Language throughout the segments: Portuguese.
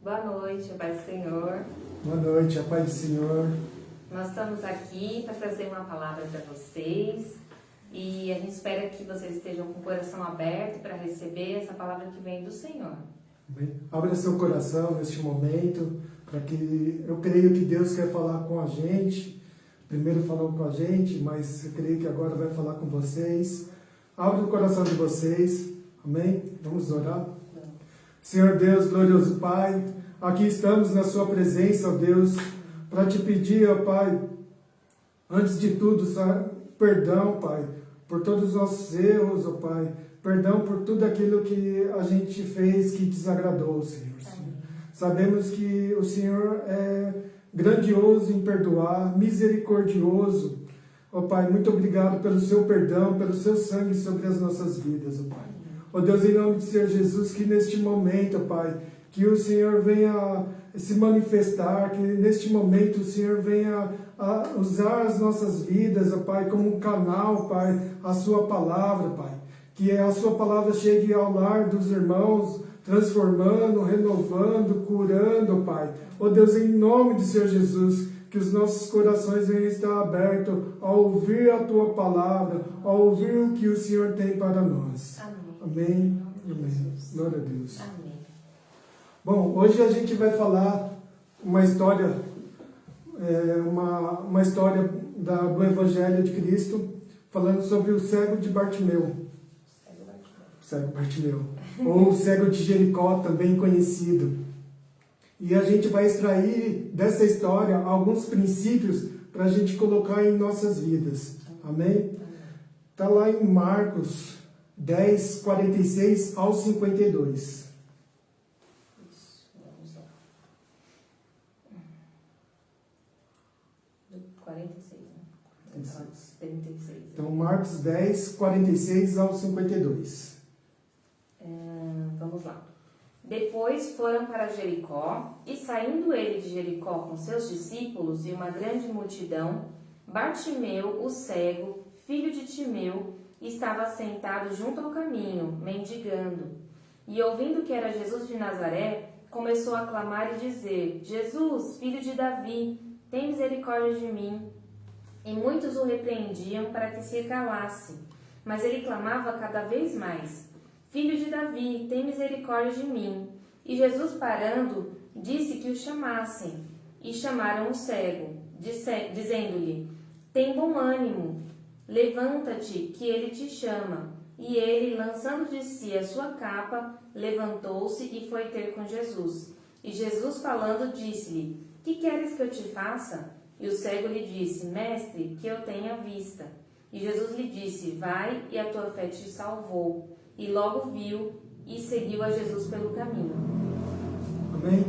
Boa noite, a paz do Senhor. Boa noite, a paz do Senhor. Nós estamos aqui para trazer uma palavra para vocês e a gente espera que vocês estejam com o coração aberto para receber essa palavra que vem do Senhor. Bem, abra seu coração neste momento, para que eu creio que Deus quer falar com a gente. Primeiro falou com a gente, mas eu creio que agora vai falar com vocês. Abra o coração de vocês. Amém? Vamos orar. Senhor Deus, glorioso Pai, aqui estamos na sua presença, ó Deus, para te pedir, ó Pai, antes de tudo, perdão, Pai, por todos os nossos erros, ó Pai, perdão por tudo aquilo que a gente fez que desagradou, Senhor. Sabemos que o Senhor é grandioso em perdoar, misericordioso. Ó Pai, muito obrigado pelo seu perdão, pelo seu sangue sobre as nossas vidas, ó Pai. Ó Deus, em nome de Senhor Jesus, que neste momento, ó Pai, que o Senhor venha se manifestar, que neste momento o Senhor venha a usar as nossas vidas, ó Pai, como um canal, Pai, a sua palavra, Pai. Que a sua palavra chegue ao lar dos irmãos, transformando, renovando, curando, Pai. Ó Deus, em nome de Senhor Jesus, que os nossos corações venham estar abertos a ouvir a tua palavra, a ouvir o que o Senhor tem para nós. Amém. Amém. Glória a Deus. Amém. Bom, hoje a gente vai falar uma história, uma história do Evangelho de Cristo, falando sobre o cego de Bartimeu. Cego Bartimeu. Ou o cego de Jericó, também conhecido. E a gente vai extrair dessa história alguns princípios para a gente colocar em nossas vidas. Amém? Está lá em Marcos 10, 46 ao 52. Isso, vamos lá. Do 46, né? 36. Então, Marcos 10, 46 ao 52. Vamos lá. Depois foram para Jericó, e saindo ele de Jericó com seus discípulos e uma grande multidão, Bartimeu, o cego, filho de Timeu, estava sentado junto ao caminho, mendigando. E ouvindo que era Jesus de Nazaré, começou a clamar e dizer: Jesus, filho de Davi, tem misericórdia de mim. E muitos o repreendiam para que se calasse. Mas ele clamava cada vez mais: Filho de Davi, tem misericórdia de mim. E Jesus, parando, disse que o chamassem. E chamaram o cego, dizendo-lhe: Tem bom ânimo, levanta-te, que ele te chama. E ele, lançando de si a sua capa, levantou-se e foi ter com Jesus. E Jesus, falando, disse-lhe: Que queres que eu te faça? E o cego lhe disse: Mestre, que eu tenha vista. E Jesus lhe disse: Vai, e a tua fé te salvou. E logo viu e seguiu a Jesus pelo caminho. Amém?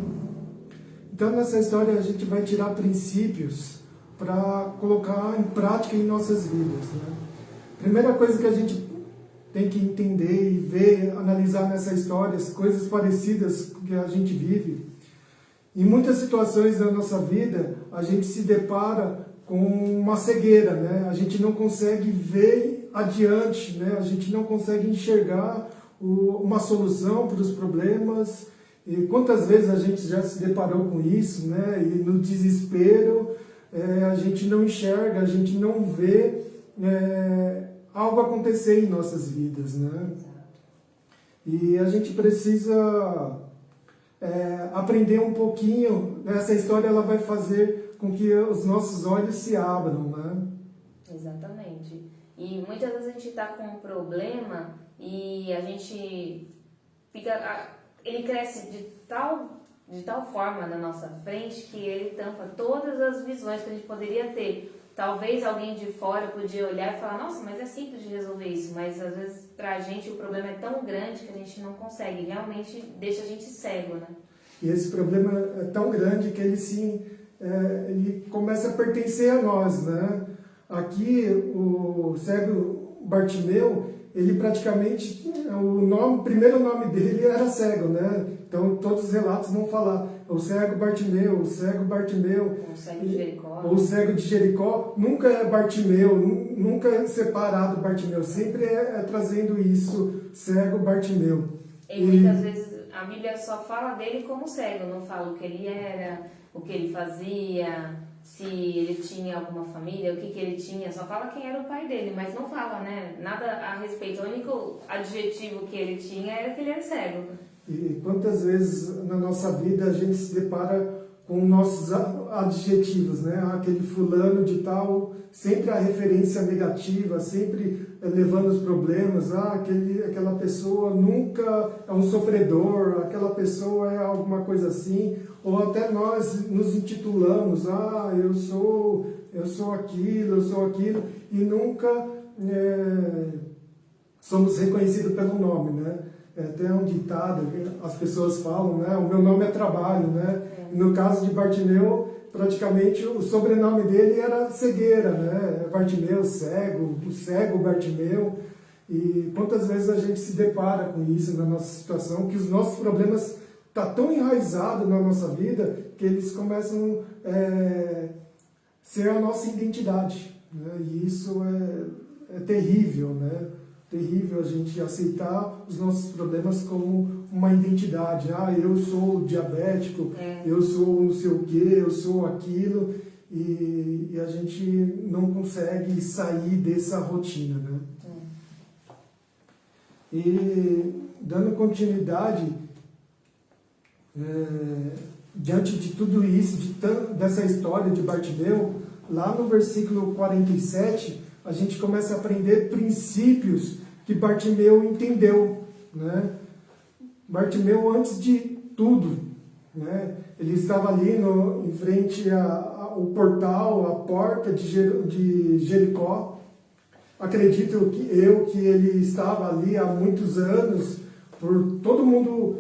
Então, nessa história, a gente vai tirar princípios para colocar em prática em nossas vidas. Né? Primeira coisa que a gente tem que entender e ver, analisar nessa história, as coisas parecidas que a gente vive. Em muitas situações da nossa vida, a gente se depara com uma cegueira, né? A gente não consegue ver adiante, né? A gente não consegue enxergar uma solução para os problemas. E quantas vezes a gente já se deparou com isso, né? E no desespero, a gente não enxerga, a gente não vê algo acontecer em nossas vidas, né? E a gente precisa aprender um pouquinho. Essa história ela vai fazer com que os nossos olhos se abram, né? Exatamente. E muitas vezes a gente está com um problema e a gente fica... Ele cresce de tal forma na nossa frente que ele tampa todas as visões que a gente poderia ter. Talvez alguém de fora podia olhar e falar: nossa, mas é simples de resolver isso. Mas às vezes pra gente o problema é tão grande que a gente não consegue. Realmente deixa a gente cego, né? E esse problema é tão grande que ele começa a pertencer a nós, né? Aqui, o cego Bartimeu, ele praticamente, o primeiro nome dele era cego, né? Então, todos os relatos vão falar: o cego Bartimeu, o cego Bartimeu. O cego de Jericó. O cego de Jericó nunca é Bartimeu, nunca é separado Bartimeu, sempre é trazendo isso, cego Bartimeu. E muitas vezes a Bíblia só fala dele como cego, não fala o que ele era, o que ele fazia, se ele tinha alguma família, o que ele tinha, só fala quem era o pai dele, mas não fala, né, nada a respeito. O único adjetivo que ele tinha era que ele era cego. E quantas vezes na nossa vida a gente se depara com nossos adjetivos, né? Aquele fulano de tal, sempre a referência negativa, sempre levando os problemas. Aquela pessoa nunca é um sofredor, aquela pessoa é alguma coisa assim. Ou até nós nos intitulamos, eu sou aquilo, e nunca somos reconhecidos pelo nome, né? É até um ditado, as pessoas falam, né? O meu nome é trabalho, né? No caso de Bartimeu, praticamente o sobrenome dele era cegueira, né? Bartimeu, cego, o cego Bartimeu. E quantas vezes a gente se depara com isso na nossa situação, que os nossos problemas estão tão enraizados na nossa vida que eles começam a ser a nossa identidade, né? E isso é terrível, né? Terrível a gente aceitar os nossos problemas como uma identidade. Eu sou diabético, eu sou não sei o quê, eu sou aquilo, e a gente não consegue sair dessa rotina, né? E dando continuidade, diante de tudo isso, dessa história de Bartimeu, lá no versículo 47, a gente começa a aprender princípios que Bartimeu entendeu, né? Bartimeu, antes de tudo, né? Ele estava ali em frente ao portal, a porta de Jericó. Acredito que ele estava ali há muitos anos, por todo mundo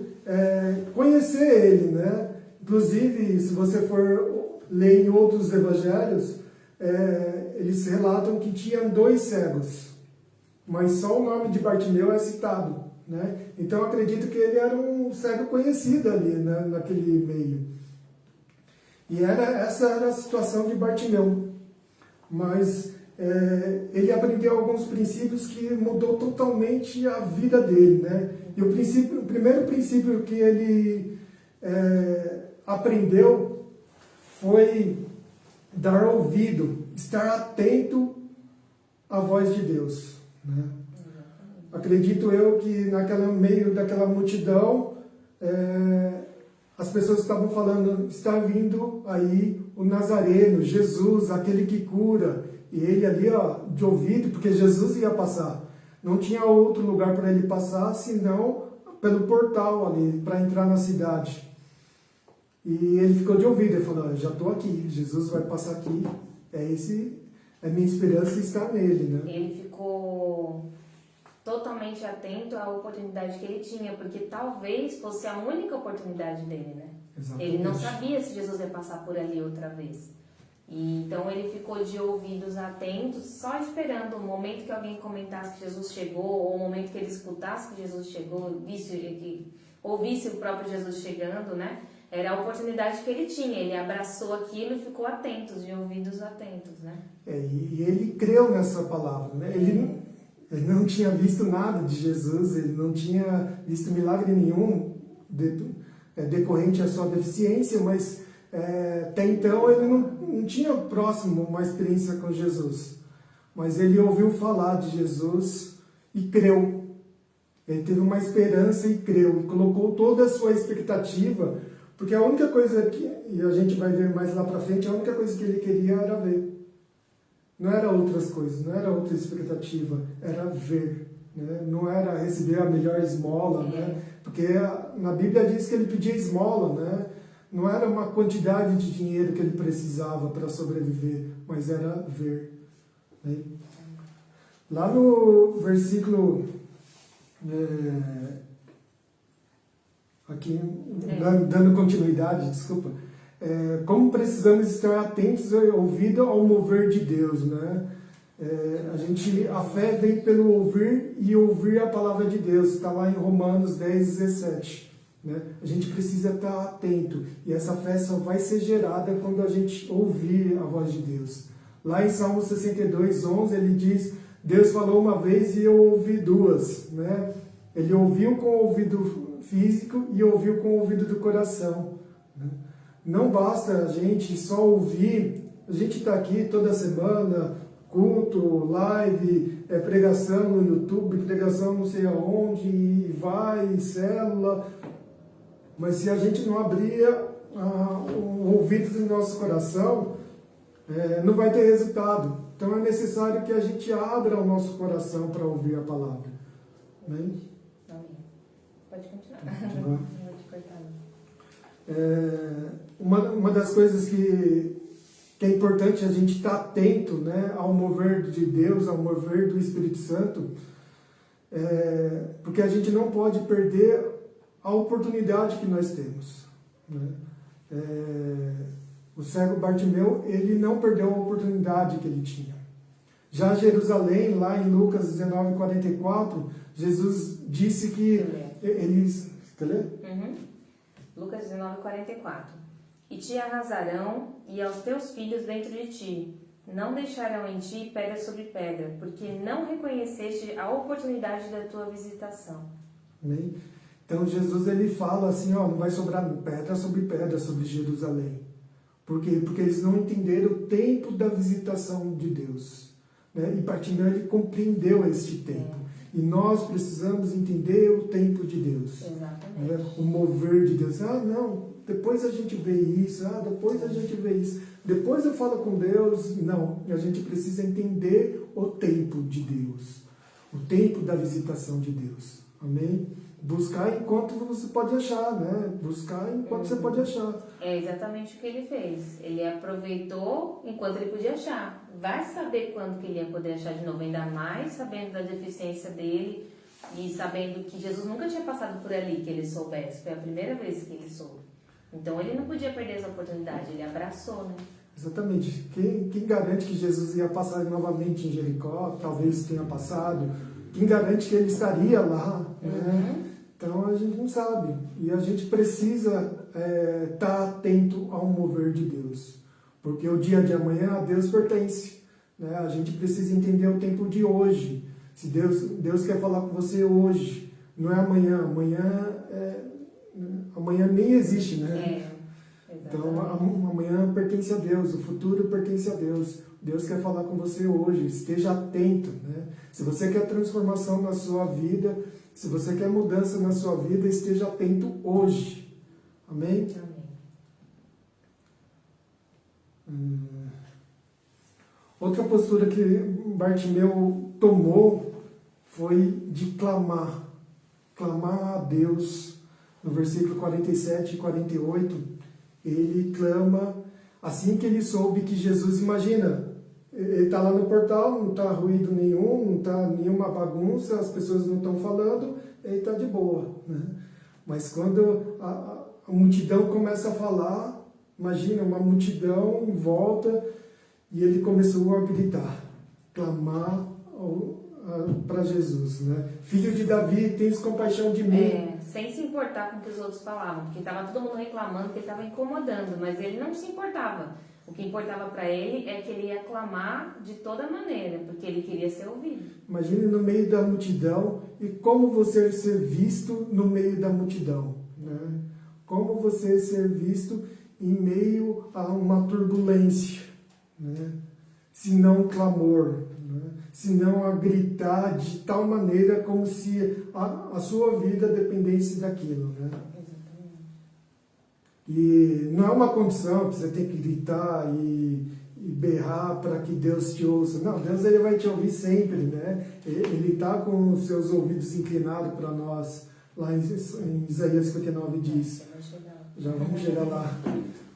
conhecer ele, né? Inclusive, se você for ler em outros evangelhos, eles relatam que tinha 2 cegos, mas só o nome de Bartimeu é citado, né? Então acredito que ele era um cego conhecido ali, né, naquele meio. E essa era a situação de Bartimeu. Mas ele aprendeu alguns princípios que mudou totalmente a vida dele, né? E o primeiro princípio que ele aprendeu foi dar ouvido, estar atento à voz de Deus, né? Acredito eu que meio daquela multidão, as pessoas estavam falando, está vindo aí o Nazareno, Jesus, aquele que cura. E ele ali, de ouvido, porque Jesus ia passar. Não tinha outro lugar para ele passar, senão pelo portal ali, para entrar na cidade. E ele ficou de ouvido, ele falou, já estou aqui, Jesus vai passar aqui, minha esperança está nele, né? Ele ficou totalmente atento à oportunidade que ele tinha, porque talvez fosse a única oportunidade dele, né? Exatamente. Ele não sabia se Jesus ia passar por ali outra vez. E então ele ficou de ouvidos atentos, só esperando o momento que alguém comentasse que Jesus chegou, ou o momento que ele escutasse que Jesus chegou, ouvisse o próprio Jesus chegando, né? Era a oportunidade que ele tinha, ele abraçou aquilo e ficou atento, de ouvidos atentos, né? E ele creu nessa palavra, né? Ele não tinha visto nada de Jesus, ele não tinha visto milagre nenhum decorrente à sua deficiência, mas até então ele não tinha próximo uma experiência com Jesus. Mas ele ouviu falar de Jesus e creu. Ele teve uma esperança e creu, e colocou toda a sua expectativa, porque a única coisa e a gente vai ver mais lá para frente, a única coisa que ele queria era ver. Não era outras coisas, não era outra expectativa, era ver, né? Não era receber a melhor esmola, né? Porque na Bíblia diz que ele pedia esmola, né? Não era uma quantidade de dinheiro que ele precisava para sobreviver, mas era ver, né? Lá no versículo, aqui, dando continuidade, desculpa, como precisamos estar atentos e ouvidos ao mover de Deus, né? A fé vem pelo ouvir e ouvir a palavra de Deus, está lá em Romanos 10:17. Né? A gente precisa estar atento, e essa fé só vai ser gerada quando a gente ouvir a voz de Deus. Lá em Salmo 62:11 ele diz, Deus falou uma vez e eu ouvi duas, né? Ele ouviu com o ouvido físico e ouviu com o ouvido do coração. Né? Não basta a gente só ouvir, a gente está aqui toda semana, culto, live, pregação no YouTube, pregação não sei aonde, e vai, célula, mas se a gente não abrir o ouvido do nosso coração, não vai ter resultado. Então é necessário que a gente abra o nosso coração para ouvir a palavra. Amém? Amém. Pode continuar. Tá. Não vou te cortar, não. Uma das coisas que é importante a gente estar atento, né, ao mover de Deus, ao mover do Espírito Santo, porque a gente não pode perder a oportunidade que nós temos. Né? O cego Bartimeu, ele não perdeu a oportunidade que ele tinha. Já Jerusalém, lá em Lucas 19:44, Jesus disse que eles... Quer ler? Uhum. Lucas 19:44. E te arrasarão, e aos teus filhos dentro de ti. Não deixarão em ti pedra sobre pedra, porque não reconheceste a oportunidade da tua visitação. Amém? Então Jesus, ele fala assim, ó, não vai sobrar pedra sobre Jerusalém. Por quê? Porque eles não entenderam o tempo da visitação de Deus. Né? E Bartimeu, ele compreendeu este tempo. E nós precisamos entender o tempo de Deus. Exatamente. Né? O mover de Deus. Ah, não, depois a gente vê isso. Ah, depois a gente vê isso. Depois eu falo com Deus. Não, a gente precisa entender o tempo de Deus. O tempo da visitação de Deus. Amém? Buscar enquanto você pode achar, né? Buscar enquanto você pode achar. É exatamente o que ele fez. Ele aproveitou enquanto ele podia achar. Vai saber quando que ele ia poder achar de novo, ainda mais sabendo da deficiência dele e sabendo que Jesus nunca tinha passado por ali, que ele soubesse. Foi a primeira vez que ele soube. Então ele não podia perder essa oportunidade, ele abraçou, né? Exatamente. Quem garante que Jesus ia passar novamente em Jericó? Talvez tenha passado. Quem garante que ele estaria lá? Né? Então a gente não sabe. E a gente precisa estar atento ao mover de Deus. Porque o dia de amanhã a Deus pertence. Né? A gente precisa entender o tempo de hoje. Se Deus quer falar com você hoje, não é amanhã. Amanhã nem existe, né? Então amanhã pertence a Deus, o futuro pertence a Deus. Deus quer falar com você hoje, esteja atento. Né? Se você quer transformação na sua vida, se você quer mudança na sua vida, esteja atento hoje. Amém? Outra postura que Bartimeu tomou foi de clamar. Clamar a Deus. No versículo 47 e 48, ele clama assim que ele soube que Jesus, imagina, ele está lá no portal, não está ruído nenhum, não está nenhuma bagunça, as pessoas não estão falando, ele está de boa. Né? Mas quando a multidão começa a falar, imagina, uma multidão em volta, e ele começou a gritar, clamar para Jesus, né? Filho de Davi, tens compaixão de mim. Sem se importar com o que os outros falavam, porque estava todo mundo reclamando que ele estava incomodando, mas ele não se importava. O que importava para ele é que ele ia clamar de toda maneira, porque ele queria ser ouvido. Imagine no meio da multidão e como você ser visto no meio da multidão, né? Como você ser visto em meio a uma turbulência, né? Se não clamor, né? Se não a gritar de tal maneira como se a sua vida dependesse daquilo, né? E não é uma condição que você tem que gritar e berrar para que Deus te ouça. Não, Deus, ele vai te ouvir sempre, né? Ele está com os seus ouvidos inclinados para nós, lá em Isaías 59 diz. Já vamos chegar lá.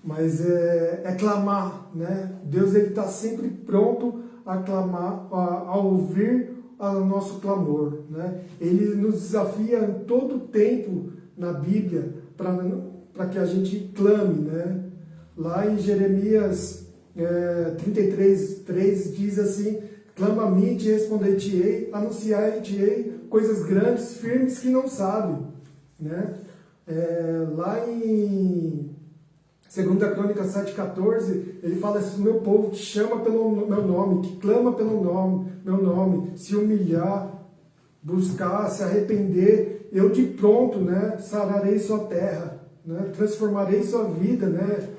Mas é clamar, né? Deus, ele está sempre pronto a clamar, a ouvir o nosso clamor, né? Ele nos desafia em todo o tempo na Bíblia para que a gente clame, né? Lá em Jeremias 33:3 diz assim: clama a mim, te responder-te-ei, anunciar-te-ei coisas grandes, firmes que não sabe, né? Lá em 2 Crônicas 7,14, ele fala assim: meu povo que chama pelo meu nome, que clama pelo meu nome, se humilhar, buscar, se arrepender eu de pronto, né, sararei sua terra, né, transformarei sua vida, né.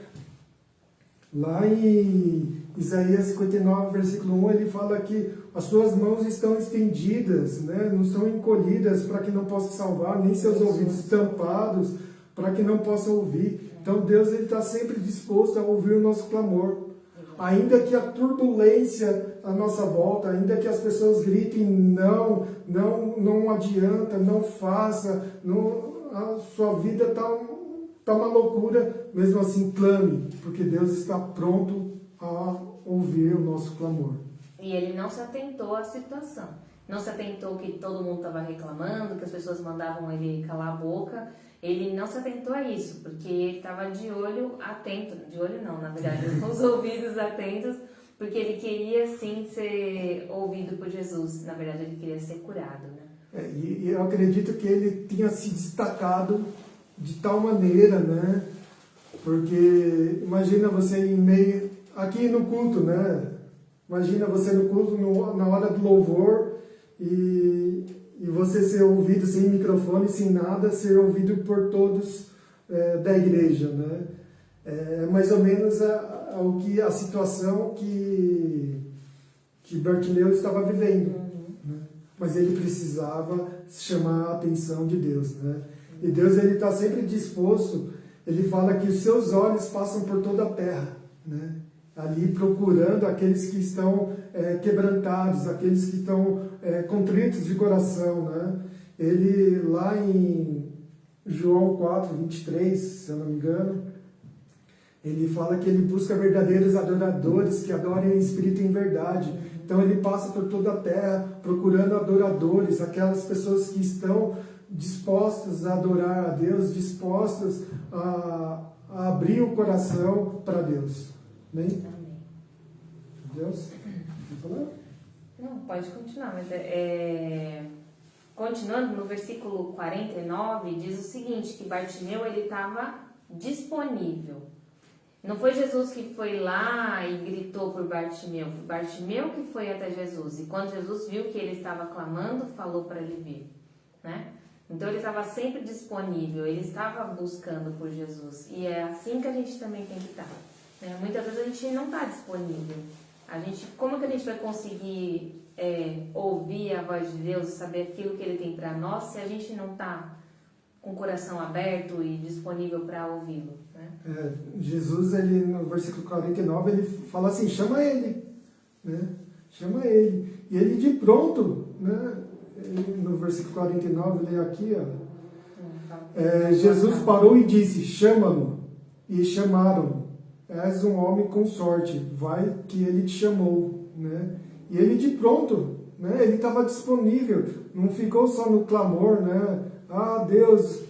Lá em Isaías 59, versículo 1, ele fala que as suas mãos estão estendidas, né, não estão encolhidas para que não possa salvar, nem seus ouvidos tampados para que não possa ouvir. Então Deus está sempre disposto a ouvir o nosso clamor. Ainda que a turbulência à nossa volta, ainda que as pessoas gritem não adianta, não faça, a sua vida está uma loucura, mesmo assim clame, porque Deus está pronto a ouvir o nosso clamor. E ele não se atentou à situação. Não se atentou que todo mundo estava reclamando, que as pessoas mandavam ele calar a boca. Ele não se atentou a isso, porque ele estava de olho atento. De olho não, na verdade, com os ouvidos atentos, porque ele queria sim ser ouvido por Jesus. Na verdade, ele queria ser curado, né? E eu acredito que ele tinha se destacado de tal maneira, né? Porque imagina você em meio... Aqui no culto, né? Imagina você no culto, na hora do louvor, e você ser ouvido sem microfone, sem nada, ser ouvido por todos da igreja, né? É mais ou menos a situação que Bartimeu estava vivendo, né? Mas ele precisava chamar a atenção de Deus, né? E Deus, ele está sempre disposto. Ele fala que os seus olhos passam por toda a terra, né? Ali procurando aqueles que estão quebrantados, aqueles que estão contritos de coração, né? Ele, lá em João 4, 23, se eu não me engano, ele fala que ele busca verdadeiros adoradores que adorem em espírito e em verdade. Então ele passa por toda a terra procurando adoradores, aquelas pessoas que estão dispostas a adorar a Deus, dispostas a abrir o coração para Deus. Amém? Amém. Deus? Quer falar? Não, pode continuar, mas continuando no versículo 49, diz o seguinte, que Bartimeu, ele estava disponível. Não foi Jesus que foi lá e gritou por Bartimeu, foi Bartimeu que foi até Jesus. E quando Jesus viu que ele estava clamando, falou para ele vir, né? Então ele estava sempre disponível, ele estava buscando por Jesus. E é assim que a gente também tem que estar. Muitas vezes a gente não está disponível. Como que a gente vai conseguir ouvir a voz de Deus e saber aquilo que Ele tem para nós se a gente não está com o coração aberto e disponível para ouvi-lo, né? Jesus, ele, no versículo 49, ele fala assim, chama ele, né? Chama ele. E ele de pronto, né? No versículo 49, lê aqui, ó. Jesus parou e disse, chama-no. E chamaram. És um homem com sorte, vai que ele te chamou, né? E ele de pronto, né? Ele estava disponível, não ficou só no clamor, né? Ah, Deus,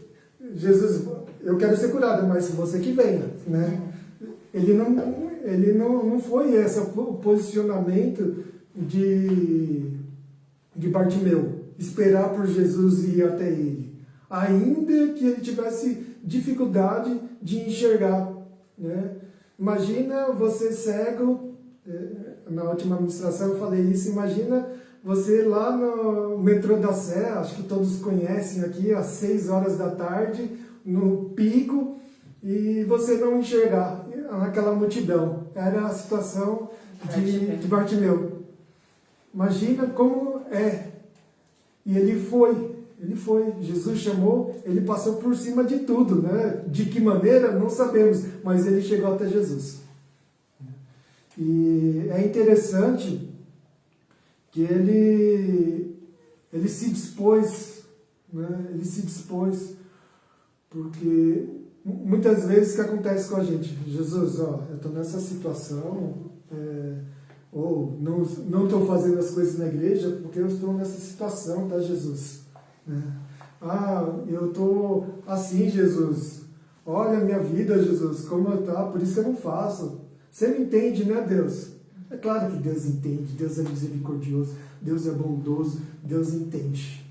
Jesus, eu quero ser curado, mas você que venha, né? Ele não foi esse o posicionamento de Bartimeu, esperar por Jesus ir até ele, ainda que ele tivesse dificuldade de enxergar, né? Imagina você cego, na última administração eu falei isso, imagina você lá no metrô da Sé, acho que todos conhecem aqui, às 6 horas da tarde, no pico, e você não enxergar naquela multidão. Era a situação de Bartimeu. Imagina como é. E ele foi. Jesus chamou, ele passou por cima de tudo, né? De que maneira, não sabemos, mas ele chegou até Jesus. E é interessante que ele se dispôs, né? Ele se dispôs, porque muitas vezes o que acontece com a gente? Jesus, ó, eu estou nessa situação, ou não estou fazendo as coisas na igreja porque eu estou nessa situação, tá, Jesus? Ah, eu estou assim, Jesus. Olha a minha vida, Jesus, como está, por isso que eu não faço. Você não entende, né, Deus? É claro que Deus entende, Deus é misericordioso, Deus é bondoso, Deus entende.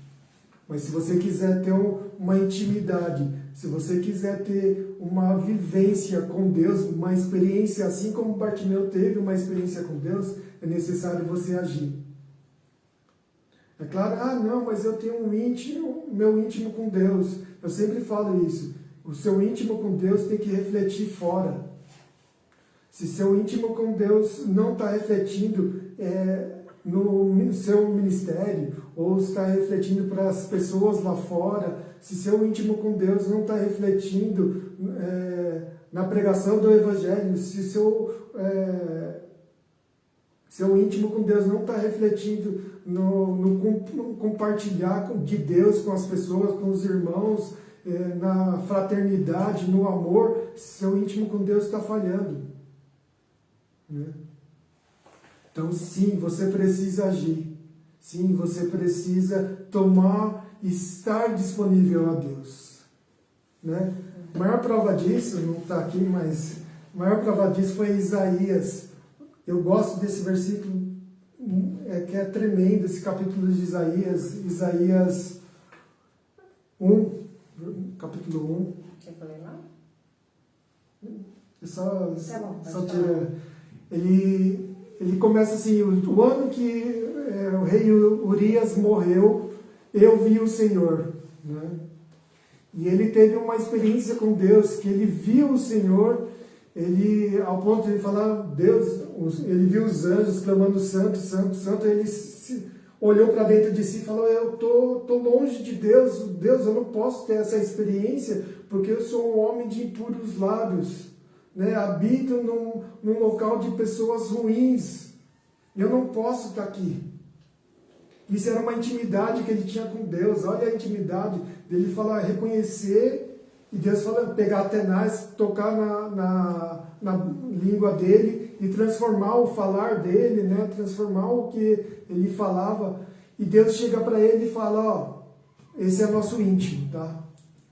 Mas se você quiser ter uma intimidade, se você quiser ter uma vivência com Deus, uma experiência assim como Bartimeu teve uma experiência com Deus, é necessário você agir. É claro, não, mas eu tenho meu íntimo com Deus. Eu sempre falo isso. O seu íntimo com Deus tem que refletir fora. Se seu íntimo com Deus não está refletindo no seu ministério, ou está refletindo para as pessoas lá fora, se seu íntimo com Deus não está refletindo na pregação do Evangelho, se seu íntimo com Deus não está refletindo no compartilhar de Deus com as pessoas, com os irmãos, na fraternidade, no amor, seu íntimo com Deus está falhando. Né? Então, sim, você precisa agir. Sim, você precisa tomar e estar disponível a Deus. Né? A maior prova disso, não está aqui, mas a maior prova disso foi Isaías. Eu gosto desse versículo, que é tremendo, esse capítulo de Isaías 1, capítulo 1. Quer que eu leia lá? Só tira. Ele começa assim: o ano que o rei Urias morreu, eu vi o Senhor. Né? E ele teve uma experiência com Deus, que ele viu o Senhor, ao ponto de ele falar, Deus, ele viu os anjos clamando santo, santo, santo, ele olhou para dentro de si e falou, eu tô longe de Deus, eu não posso ter essa experiência, porque eu sou um homem de impuros lábios, né? Habito num local de pessoas ruins, eu não posso estar aqui. Isso era uma intimidade que ele tinha com Deus. Olha a intimidade dele falar, reconhecer, e Deus fala, pegar Atenaz, tocar na língua dele e transformar o falar dele, né? Transformar o que ele falava. E Deus chega para ele e fala, esse é nosso íntimo, tá?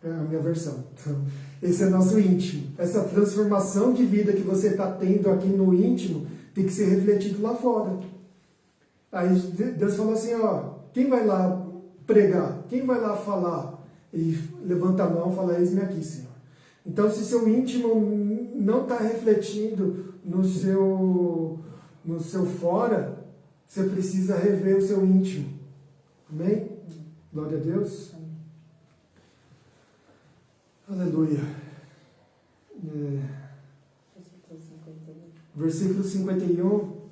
É a minha versão. Então, esse é nosso íntimo. Essa transformação de vida que você está tendo aqui no íntimo tem que ser refletido lá fora. Aí Deus falou assim, quem vai lá pregar? Quem vai lá falar? E levanta a mão e fala, eis-me aqui, Senhor. Então, se seu íntimo não está refletindo no seu fora, você precisa rever o seu íntimo. Amém? Glória a Deus. Amém. Aleluia. Versículo 51.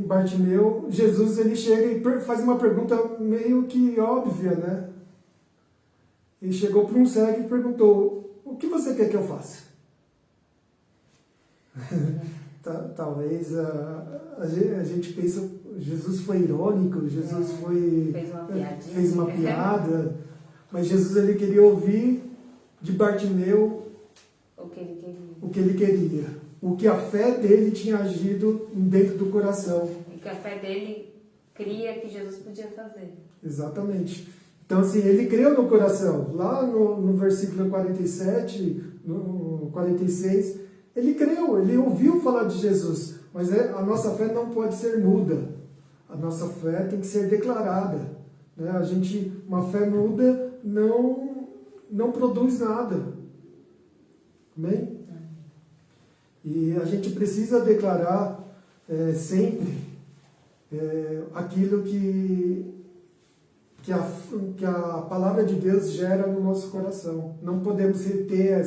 Bartimeu, Jesus, ele chega e faz uma pergunta meio que óbvia, né? Ele chegou para um cego e perguntou, o que você quer que eu faça? Talvez a gente pensa, Jesus foi irônico, Jesus fez uma piada, mas Jesus, ele queria ouvir de Bartimeu o que ele queria. O que a fé dele tinha agido dentro do coração. E que a fé dele cria que Jesus podia fazer. Exatamente. Então, assim, ele creu no coração. Lá no versículo 47, no 46, ele creu, ele ouviu falar de Jesus. Mas a nossa fé não pode ser muda. A nossa fé tem que ser declarada. Né? Uma fé muda não produz nada. Amém? E a gente precisa declarar sempre aquilo que a palavra de Deus gera no nosso coração. Não podemos reter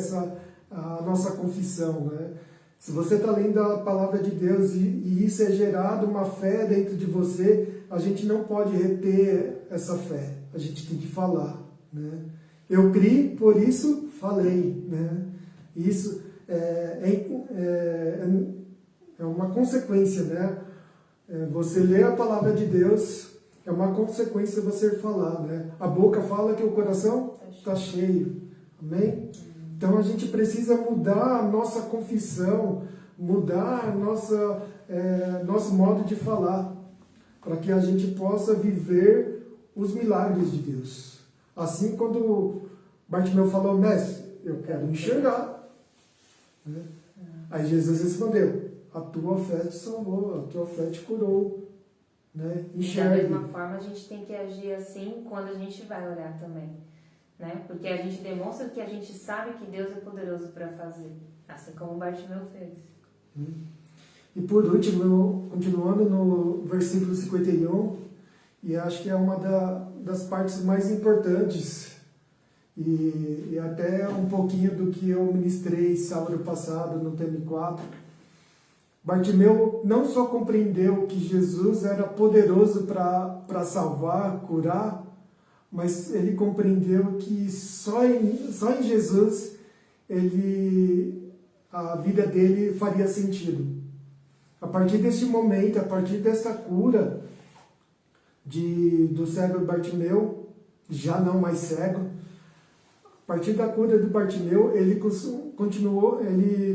a nossa confissão. Né? Se você está lendo a palavra de Deus e isso é gerado uma fé dentro de você, a gente não pode reter essa fé. A gente tem que falar. Né? Eu criei, por isso falei. Né? Isso é uma consequência, né? Você lê a palavra de Deus, é uma consequência você falar, né? A boca fala que o coração está cheio. Amém? Então a gente precisa mudar a nossa confissão, mudar nosso modo de falar, para que a gente possa viver os milagres de Deus. Assim, quando Bartimeu falou, mestre, eu quero enxergar. Né? Aí Jesus respondeu, a tua fé te salvou, a tua fé te curou. Né? Enxergue. Da mesma forma, a gente tem que agir assim quando a gente vai orar também. Né? Porque a gente demonstra que a gente sabe que Deus é poderoso para fazer. Assim como o Bartimeu fez. E por último, continuando no versículo 51, e acho que é uma das partes mais importantes, e até um pouquinho do que eu ministrei sábado passado no TM4. Bartimeu não só compreendeu que Jesus era poderoso para salvar, curar, mas ele compreendeu que só em Jesus a vida dele faria sentido. A partir deste momento, a partir dessa cura do cego Bartimeu, já não mais cego, a partir da cura do Bartimeu, ele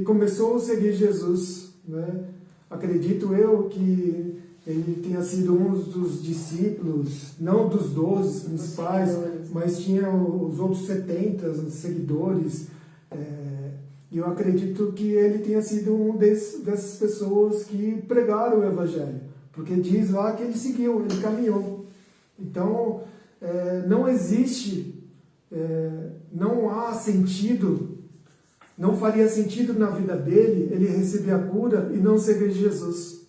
começou a seguir Jesus. Né? Acredito eu que ele tenha sido um dos discípulos, não dos 12 principais, mas tinha os outros 70 seguidores. E eu acredito que ele tenha sido dessas pessoas que pregaram o Evangelho, porque diz lá que ele seguiu, ele caminhou. Então, não existe, não há sentido. Não faria sentido na vida dele ele receber a cura e não seguir Jesus.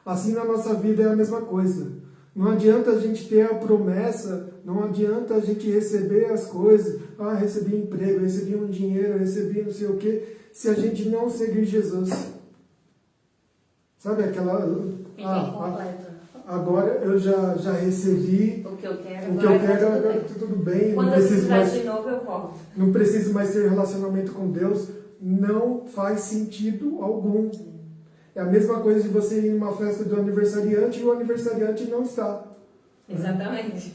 Assim na nossa vida é a mesma coisa. Não adianta a gente ter a promessa, não adianta a gente receber as coisas. Recebi emprego, recebi um dinheiro, recebi não sei o quê, se a gente não seguir Jesus. Sabe aquela... agora eu já recebi o que eu quero, agora tá tudo bem. Quando eu precisar de novo, eu volto. Não preciso mais ter relacionamento com Deus. Não faz sentido algum. É a mesma coisa de você ir numa festa do aniversariante e o aniversariante não está. Exatamente.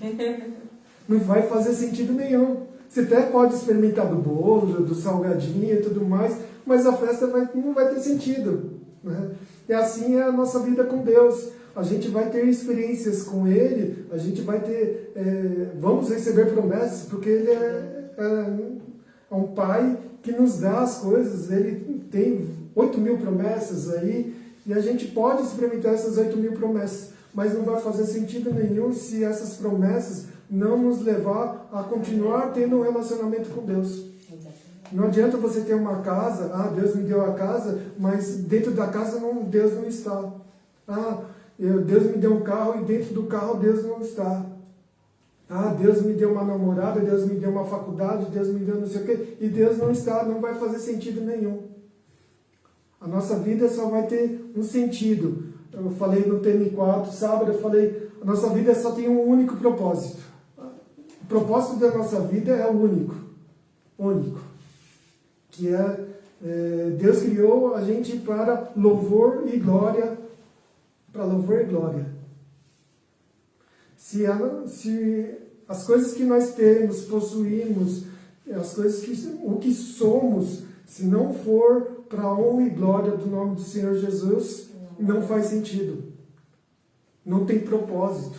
Não vai fazer sentido nenhum. Você até pode experimentar do bolo, do salgadinho e tudo mais, mas a festa não vai ter sentido. Né? E assim é a nossa vida com Deus. A gente vai ter experiências com Ele, a gente vai ter... vamos receber promessas, porque Ele é um Pai que nos dá as coisas. Ele tem 8.000 promessas aí, e a gente pode experimentar essas 8.000 promessas, mas não vai fazer sentido nenhum se essas promessas não nos levar a continuar tendo um relacionamento com Deus. Não adianta você ter uma casa, Deus me deu a casa, mas dentro da casa Deus não está. Deus me deu um carro e dentro do carro Deus não está. Deus me deu uma namorada, Deus me deu uma faculdade, Deus me deu não sei o quê, e Deus não está, não vai fazer sentido nenhum. A nossa vida só vai ter um sentido. Eu falei no TM4, sábado, eu falei, a nossa vida só tem um único propósito. O propósito da nossa vida é o único. Que Deus criou a gente para louvor e glória. Se as coisas que nós temos, possuímos, o que somos, se não for para a honra e glória do nome do Senhor Jesus, não faz sentido. Não tem propósito.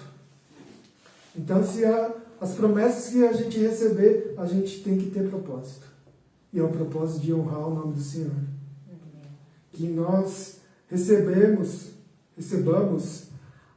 Então, se as promessas que a gente receber, a gente tem que ter propósito. E é o propósito de honrar o nome do Senhor. Que nós recebamos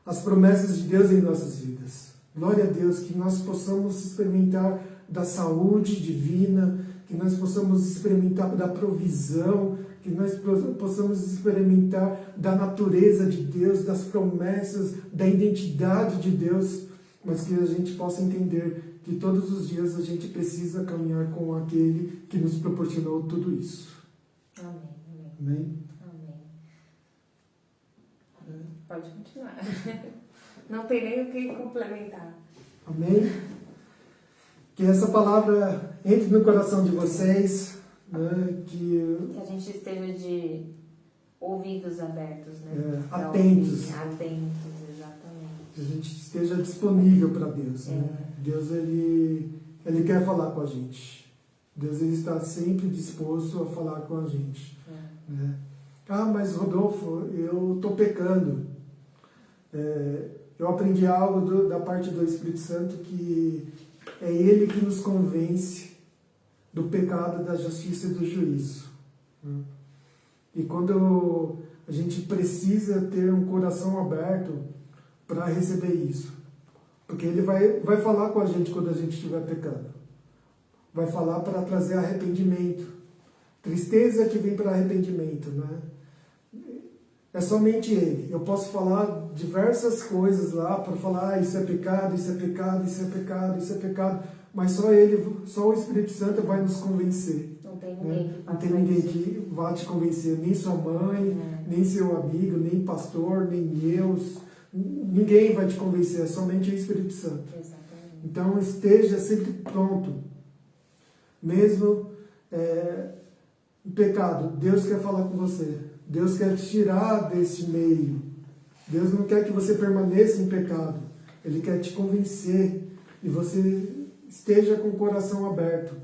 as promessas de Deus em nossas vidas. Glória a Deus, que nós possamos experimentar da saúde divina, que nós possamos experimentar da provisão, que nós possamos experimentar da natureza de Deus, das promessas, da identidade de Deus, mas que a gente possa entender que todos os dias a gente precisa caminhar com aquele que nos proporcionou tudo isso. Amém. Pode continuar. Não tem nem o que complementar. Amém? Que essa palavra entre no coração de vocês, né? Que a gente esteja de ouvidos abertos, né? Atentos. Atentos, exatamente. Que a gente esteja disponível para Deus. Né? Deus, ele quer falar com a gente. Deus, ele está sempre disposto a falar com a gente. Né? Mas Rodolfo, eu estou pecando. Eu aprendi algo da parte do Espírito Santo, que é Ele que nos convence do pecado, da justiça e do juízo. E quando a gente precisa ter um coração aberto para receber isso, porque Ele vai falar com a gente quando a gente estiver pecando. Vai falar para trazer arrependimento. Tristeza que vem para arrependimento, né? é somente Ele. Eu posso falar diversas coisas lá para falar isso é pecado, isso é pecado, isso é pecado, isso é pecado, mas só Ele, só o Espírito Santo vai nos convencer. Não tem ninguém que Não faça tem ninguém isso. que vá te convencer, nem sua mãe, nem seu amigo, nem pastor, nem Deus. Ninguém vai te convencer, é somente o Espírito Santo. Exatamente. Então esteja sempre pronto. Mesmo em pecado, Deus quer falar com você. Deus quer te tirar desse meio. Deus não quer que você permaneça em pecado. Ele quer te convencer. E você esteja com o coração aberto,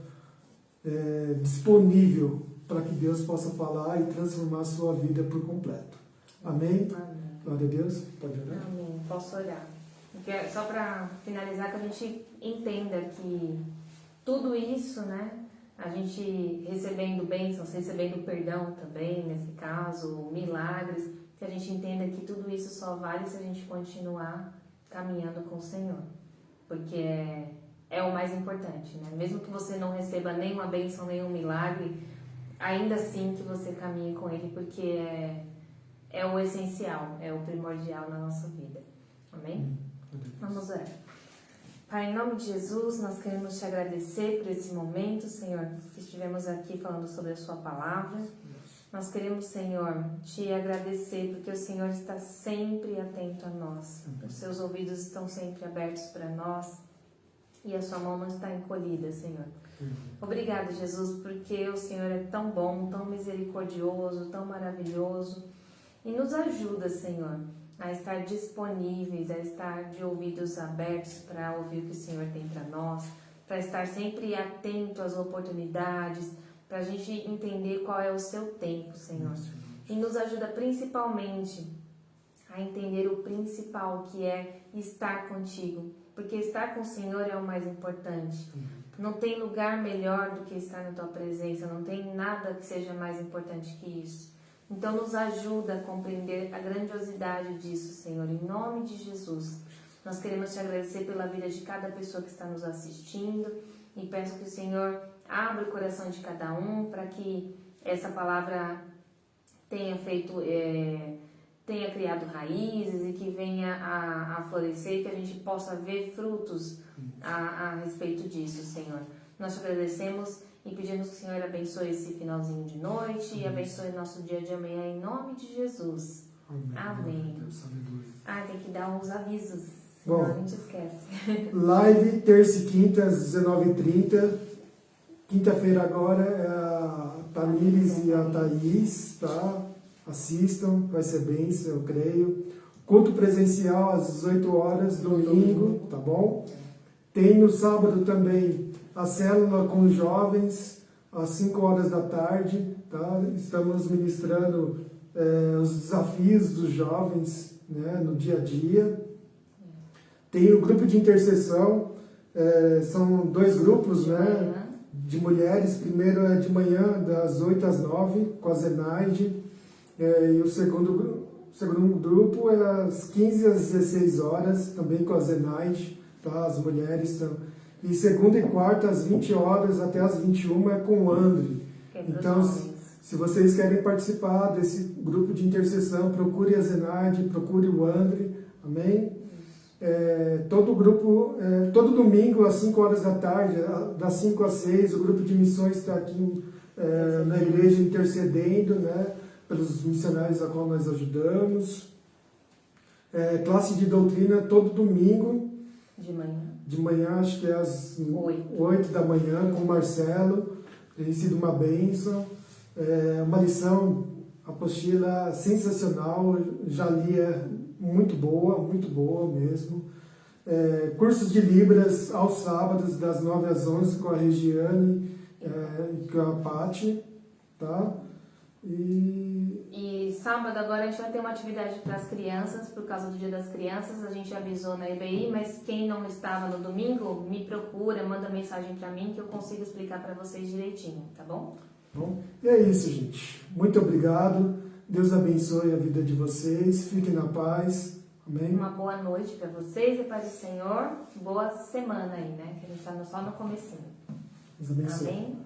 disponível para que Deus possa falar e transformar a sua vida por completo. Amém? Amém. Glória a Deus. Pode orar? Amém. Posso orar. Porque, só para finalizar, que a gente entenda que tudo isso, né? A gente recebendo bênçãos, recebendo perdão também, nesse caso, milagres, que a gente entenda que tudo isso só vale se a gente continuar caminhando com o Senhor. Porque é o mais importante, né? Mesmo que você não receba nenhuma bênção, nenhum milagre, ainda assim que você caminhe com Ele, porque é o essencial, é o primordial na nossa vida. Amém? Vamos orar. Pai, em nome de Jesus, nós queremos te agradecer por esse momento, Senhor, que estivemos aqui falando sobre a sua palavra. Nós queremos, Senhor, te agradecer porque o Senhor está sempre atento a nós. Os seus ouvidos estão sempre abertos para nós e a sua mão não está encolhida, Senhor. Obrigado, Jesus, porque o Senhor é tão bom, tão misericordioso, tão maravilhoso. E nos ajuda, Senhor, a estar disponíveis, a estar de ouvidos abertos para ouvir o que o Senhor tem para nós, para estar sempre atento às oportunidades, para a gente entender qual é o seu tempo, Senhor. E nos ajuda principalmente a entender o principal, que é estar contigo, porque estar com o Senhor é o mais importante. Não tem lugar melhor do que estar na tua presença, não tem nada que seja mais importante que isso. Então nos ajuda a compreender a grandiosidade disso, Senhor, em nome de Jesus. Nós queremos te agradecer pela vida de cada pessoa que está nos assistindo e peço que o Senhor abra o coração de cada um para que essa palavra tenha criado raízes e que venha a florescer, que a gente possa ver frutos a respeito disso, Senhor. Nós te agradecemos e pedimos que o Senhor abençoe esse finalzinho de noite e abençoe nosso dia de amanhã, em nome de Jesus. Amém. Tem que dar uns avisos, senão a gente esquece. Live terça e quinta às 19h30. Quinta-feira agora é a Tamires e a Thaís, tá? Assistam, vai ser bênção, eu creio. Culto presencial às 18 horas, domingo, tá bom? Tem no sábado também a célula com os jovens, às 5 horas da tarde, tá? Estamos ministrando os desafios dos jovens, né, no dia a dia. Tem o grupo de intercessão, são 2 grupos, né, de mulheres. Primeiro é de manhã, das 8 às 9, com a Zenaide. E o segundo grupo é às 15 às 16 horas, também com a Zenaide, tá? As mulheres estão. E segunda e quarta, às 20 horas até às 21, é com o André. Então, se vocês querem participar desse grupo de intercessão, procure a Zenaide, procure o André, amém? Todo grupo, todo domingo, às 5 horas da tarde, das 5 às 6, o grupo de missões está aqui na igreja intercedendo, né? Pelos missionários a qual nós ajudamos. Classe de doutrina todo domingo. De manhã. De manhã, acho que é às 8 da manhã, com o Marcelo. Tem sido uma bênção. Uma lição, apostila sensacional. Já li, muito boa mesmo. Cursos de Libras aos sábados, das 9 às 11, com a Regiane e com a Paty, tá? E sábado agora a gente vai ter uma atividade para as crianças, por causa do Dia das Crianças, a gente avisou na IBI, mas quem não estava no domingo, me procura, manda mensagem para mim que eu consigo explicar para vocês direitinho, tá bom? Bom, e é isso, gente. Muito obrigado. Deus abençoe a vida de vocês. Fiquem na paz. Amém? Uma boa noite para vocês e paz do Senhor. Boa semana aí, né? Que a gente está só no comecinho. Deus abençoe. Amém?